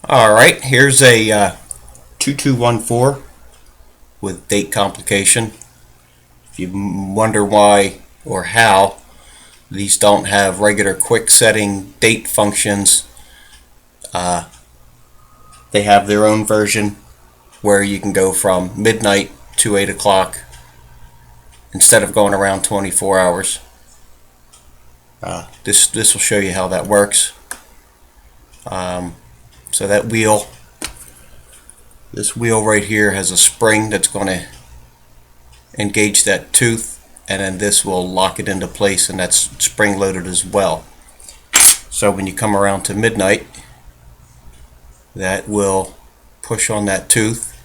Alright, here's a 2214 with date complication. If you wonder why or how these don't have regular quick setting date functions, they have their own version where you can go from midnight to 8 o'clock instead of going around 24 hours. This will show you how that works. So that wheel, this wheel right here has a spring that's going to engage that tooth, and then this will lock it into place, and that's spring loaded as well. So when you come around to midnight, that will push on that tooth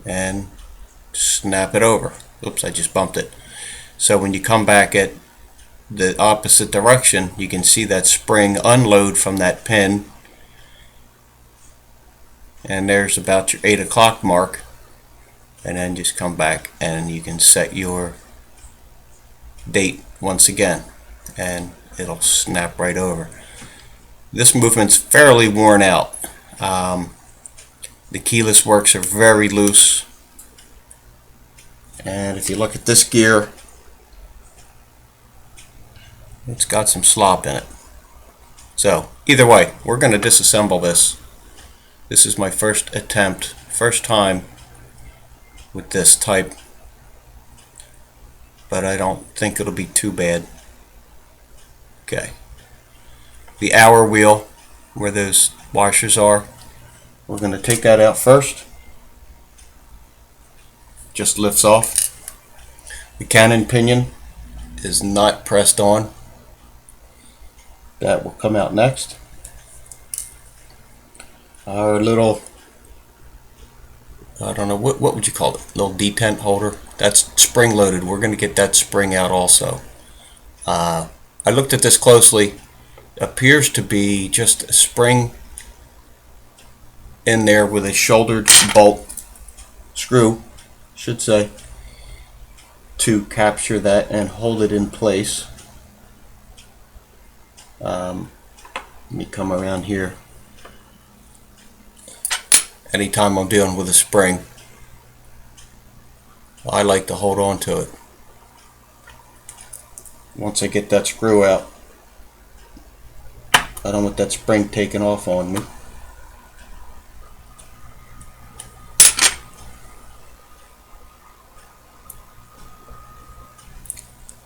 and snap it over. Oops, I just bumped it. So when you come back at the opposite direction, you can see that spring unload from that pin, and there's about your 8 o'clock mark, and then just come back and you can set your date once again and it'll snap right over. This movement's fairly worn out. The keyless works are very loose, and if you look at this gear, it's got some slop in it. So either way, we're going to disassemble this. This is my first time with this type, but I don't think it'll be too bad. Okay, the hour wheel where those washers are, we're going to take that out first. Just lifts off. The cannon pinion is not pressed on. That will come out next. Our little, I don't know, what would you call it? Little detent holder. That's spring loaded. We're going to get that spring out also. I looked at this closely. Appears to be just a spring in there with a shouldered bolt screw, should say, to capture that and hold it in place. Let me come around here. Anytime I'm dealing with a spring, I like to hold on to it. Once I get that screw out, I don't want that spring taken off on me.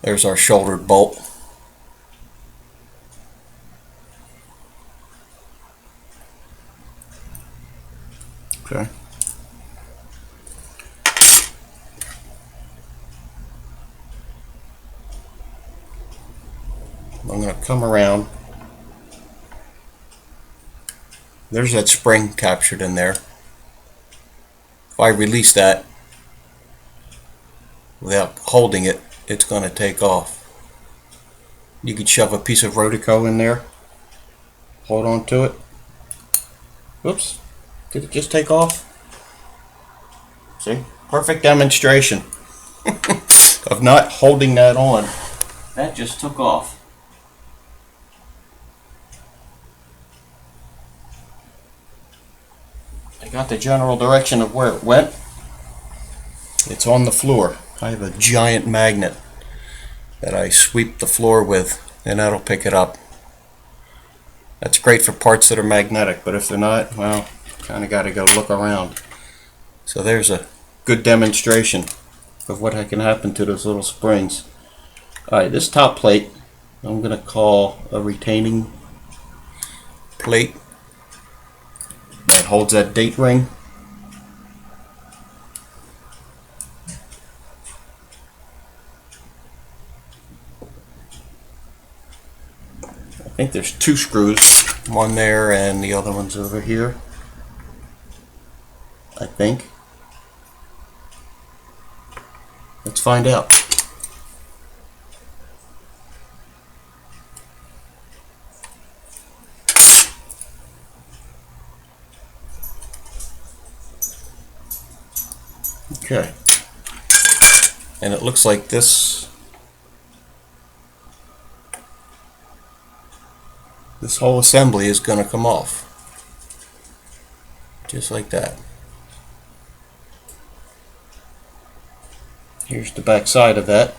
There's our shouldered bolt. Okay. I'm going to come around. There's that spring captured in there. If I release that without holding it, it's going to take off. You could shove a piece of Rotico in there, hold on to it. Oops, did it just take off? See, perfect demonstration of not holding that on. That just took off. I got the general direction of where it went. It's on the floor. I have a giant magnet that I sweep the floor with, and that'll pick it up. That's great for parts that are magnetic, but if they're not, well, kind of got to go look around. So there's a good demonstration of what can happen to those little springs. Alright, this top plate I'm going to call a retaining plate that holds that date ring. I think there's two screws, one there and the other one's over here, I think. Let's find out. Okay, and it looks like this whole assembly is going to come off. just like that. Here's the back side of that.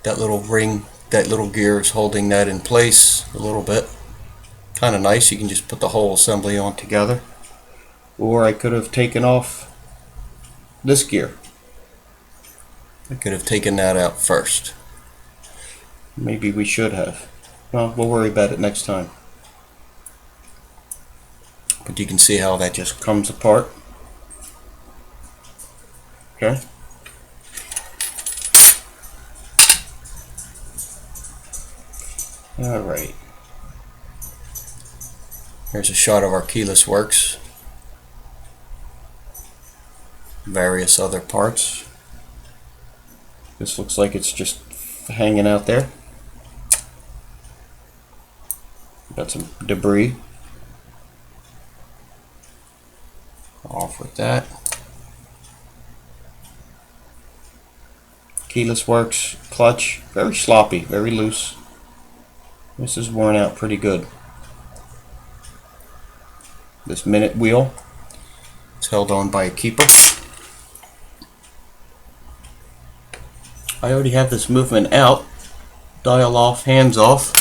That little ring, that little gear is holding that in place a little bit. Kind of nice. You can just put the whole assembly on together. Or I could have taken off this gear. I could have taken that out first. Maybe we should have. Well, we'll worry about it next time. But you can see how that just comes apart. Okay. Alright. Here's a shot of our keyless works. Various other parts. This looks like it's just hanging out there. Got some debris. Off with that. Keyless works, clutch, very sloppy, very loose. This is worn out pretty good. This minute wheel, it's held on by a keeper. I already have this movement out. Dial off, hands off.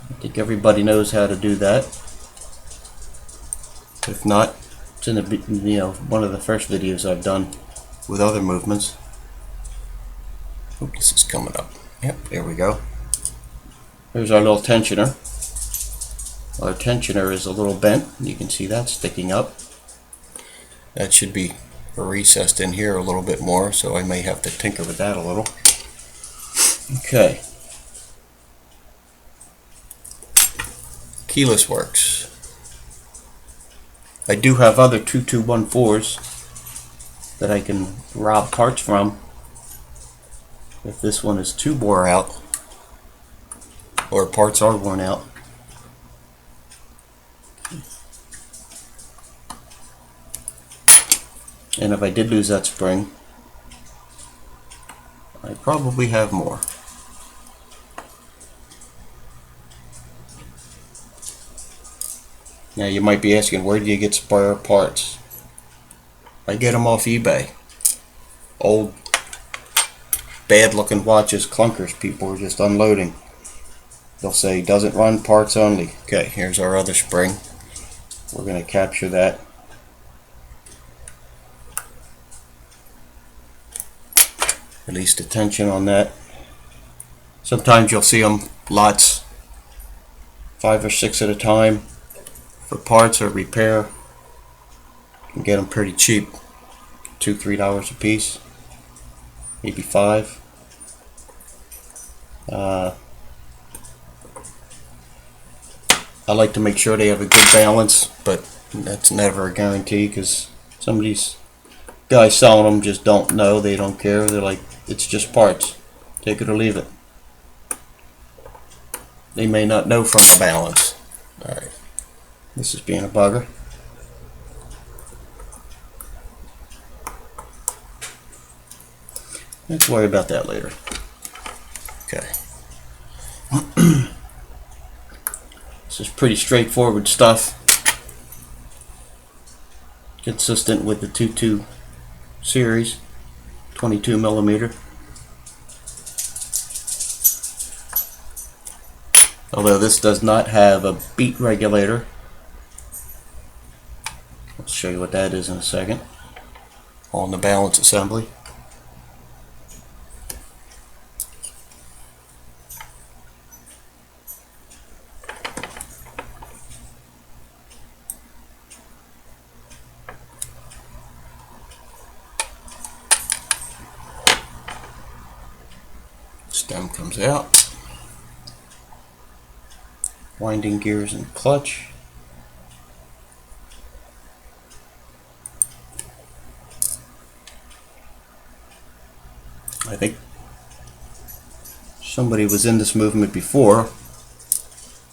I think everybody knows how to do that. If not, it's in the one of the first videos I've done with other movements. Oh, this is coming up. Yep, there we go. Here's our little tensioner. Our tensioner is a little bent. You can see that sticking up. That should be recessed in here a little bit more, so I may have to tinker with that a little. Okay. Keyless works. I do have other 2214s that I can rob parts from if this one is too wore out or parts are worn out. And if I did lose that spring, I probably have more. Now you might be asking, where do you get spare parts? I get them off eBay. Old, bad looking watches, clunkers people are just unloading. They'll say, doesn't run, parts only. Okay, here's our other spring. We're going to capture that. Release the tension on that. Sometimes you'll see them lots, 5 or 6 at a time. For parts or repair, you can get them pretty cheap, $2, $3 a piece, maybe 5. I like to make sure they have a good balance, but that's never a guarantee because some of these guys selling them just don't know, they don't care, they're like, it's just parts, take it or leave it. They may not know from the balance. Alright. This is being a bugger. Let's worry about that later. Okay. This is pretty straightforward stuff. Consistent with the 22 series, 22 millimeter. Although this does not have a beat regulator. I'll show you what that is in a second. On the balance assembly. Stem comes out. Winding gears and clutch. I think somebody was in this movement before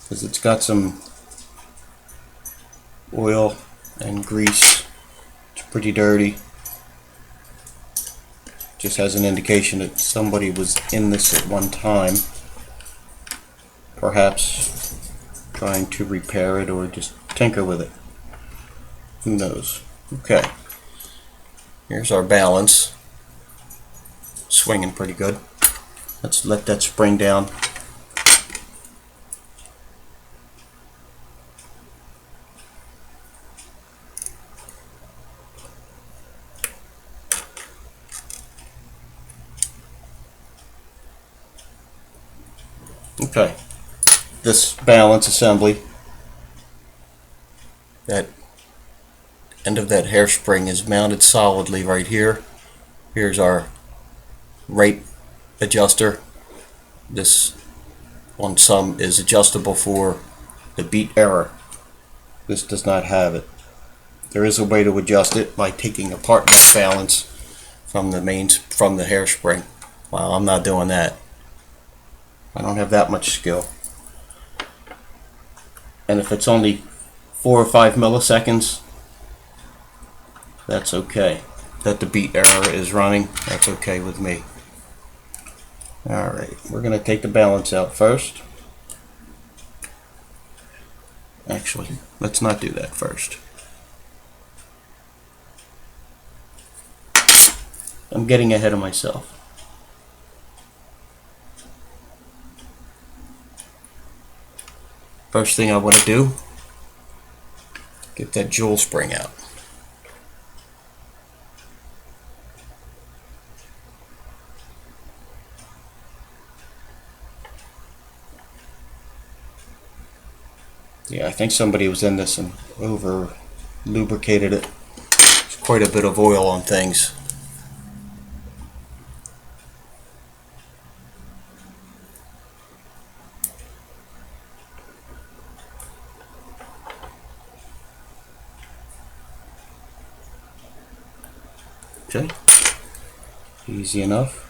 because it's got some oil and grease. It's pretty dirty. Just has an indication that somebody was in this at one time, perhaps trying to repair it or just tinker with it. Who knows? Okay. Here's our balance. Swinging pretty good. Let's let that spring down. Okay. This balance assembly, that end of that hairspring is mounted solidly right here. Here's our rate adjuster. This on some is adjustable for the beat error. This does not have it. There is a way to adjust it by taking apart that balance from the hairspring. Well, I'm not doing that. I don't have that much skill. And if it's only 4 or 5 milliseconds, that's okay. That the beat error is running, that's okay with me. Alright, we're going to take the balance out first. Actually, let's not do that first. I'm getting ahead of myself. First thing I want to do, get that jewel spring out. Yeah, I think somebody was in this and over lubricated it. There's quite a bit of oil on things. Okay, easy enough.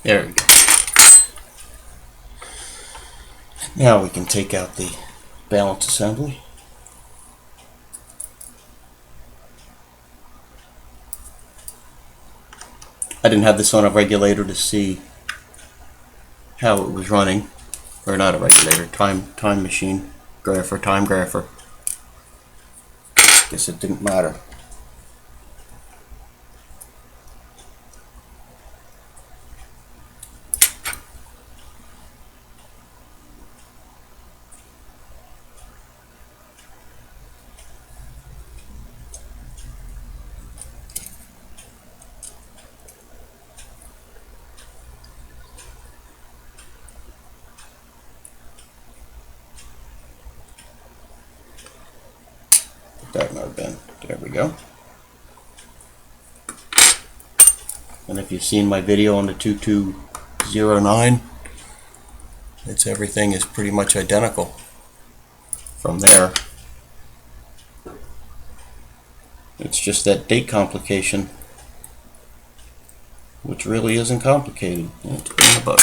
There we go. Now we can take out the balance assembly. I didn't have this on a regulator to see how it was running, or not a regulator, time machine, time grapher. Guess it didn't matter. That might have been. There we go. And if you've seen my video on the 2209, everything is pretty much identical from there. It's just that date complication, which really isn't complicated. It's in the book.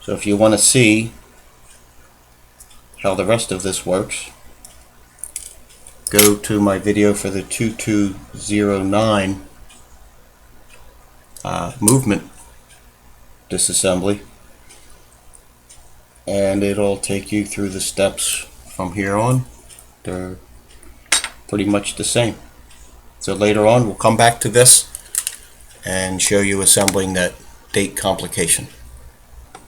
So if you want to see how the rest of this works, go to my video for the 2209 movement disassembly, and it'll take you through the steps from here on. They're pretty much the same. So later on we'll come back to this and show you assembling that date complication.